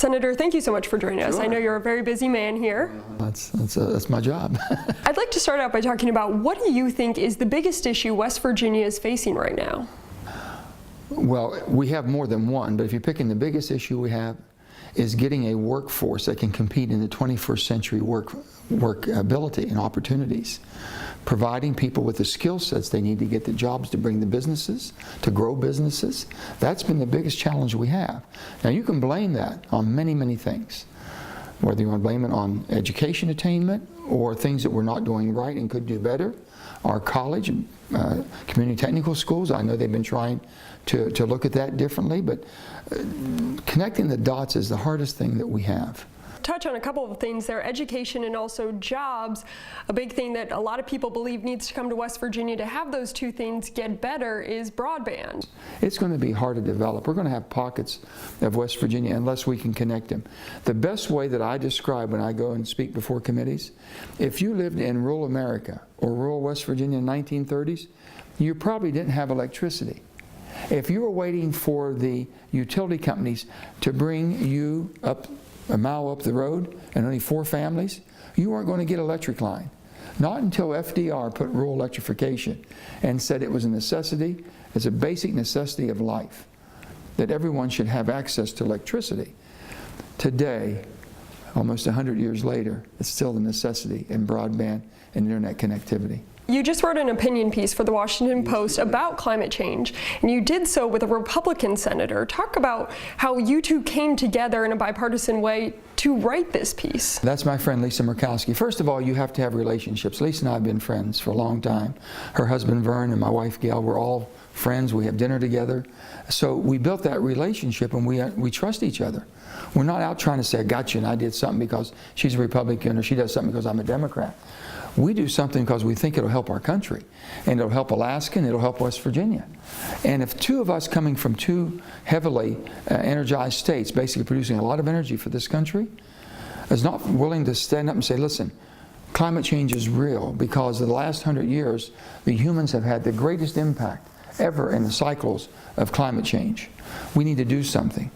Senator, thank you so much for joining us. I know you're a very busy man here. That's my job. I'd like to start out by talking about what do you think is the biggest issue West Virginia is facing right now? Well, we have more than one, but if you're picking the biggest issue we have is getting a workforce that can compete in the 21st century workability and opportunities. Providing people with the skill sets they need to get the jobs to bring the businesses, to grow businesses. That's been the biggest challenge we have. Now you can blame that on many, many things. Whether you want to blame it on education attainment or things that we're not doing right and could do better. Our college and community technical schools, I know they've been trying to look at that differently, but connecting the dots is the hardest thing that we have. Touch on a couple of things there, education and also jobs. A big thing that a lot of people believe needs to come to West Virginia to have those two things get better is broadband. It's going to be hard to develop. We're going to have pockets of West Virginia unless we can connect them. The best way that I describe when I go and speak before committees, if you lived in rural America or rural West Virginia in the 1930s, you probably didn't have electricity. If you were waiting for the utility companies to bring you up a mile up the road and only 4 families, you weren't going to get an electric line. Not until FDR put rural electrification and said it was a necessity, it's a basic necessity of life, that everyone should have access to electricity. Today, almost 100 years later, it's still the necessity in broadband and internet connectivity. You just wrote an opinion piece for the Washington Post about climate change, and you did so with a Republican senator. Talk about how you two came together in a bipartisan way to write this piece. That's my friend Lisa Murkowski. First of all, you have to have relationships. Lisa and I have been friends for a long time. Her husband Vern and my wife Gail, we're all friends. We have dinner together. So we built that relationship, and we trust each other. We're not out trying to say, I got you and I did something because she's a Republican or she does something because I'm a Democrat. We do something because we think it'll help our country, and it'll help Alaska, and it'll help West Virginia. And if two of us coming from two heavily energized states, basically producing a lot of energy for this country, is not willing to stand up and say, listen, climate change is real, because in the last 100 years, the humans have had the greatest impact ever in the cycles of climate change. We need to do something.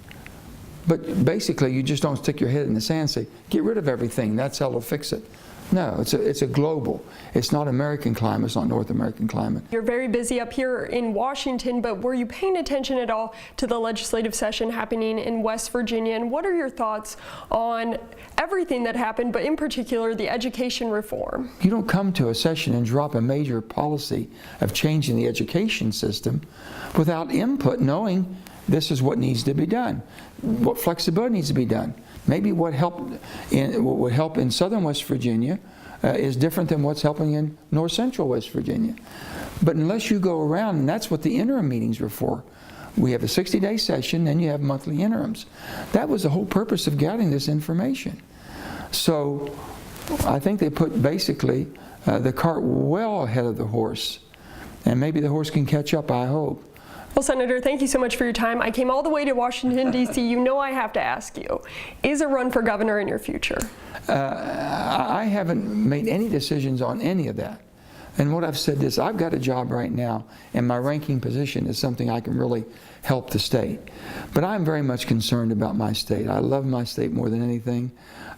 But basically, you just don't stick your head in the sand and say, get rid of everything, that's how we'll fix it. No, it's a global. It's not American climate, it's not North American climate. You're very busy up here in Washington, but were you paying attention at all to the legislative session happening in West Virginia? And what are your thoughts on everything that happened, but in particular the education reform? You don't come to a session and drop a major policy of changing the education system without input, knowing this is what needs to be done, what flexibility needs to be done. Maybe what would help in southern West Virginia is different than what's helping in north central West Virginia. But unless you go around, and that's what the interim meetings were for. We have a 60-day session, then you have monthly interims. That was the whole purpose of gathering this information. So I think they put basically the cart well ahead of the horse. And maybe the horse can catch up, I hope. Well, Senator, thank you so much for your time. I came all the way to Washington, D.C. You know I have to ask you, is a run for governor in your future? I haven't made any decisions on any of that. And what I've said is, I've got a job right now, and my ranking position is something I can really help the state. But I'm very much concerned about my state. I love my state more than anything.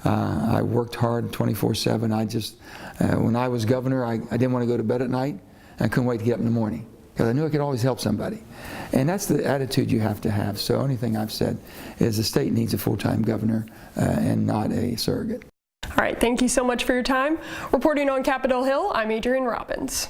I worked hard 24/7. When I was governor, I didn't want to go to bed at night. I couldn't wait to get up in the morning, because I knew I could always help somebody. And that's the attitude you have to have. So the only thing I've said is the state needs a full-time governor and not a surrogate. All right, thank you so much for your time. Reporting on Capitol Hill, I'm Adrienne Robbins.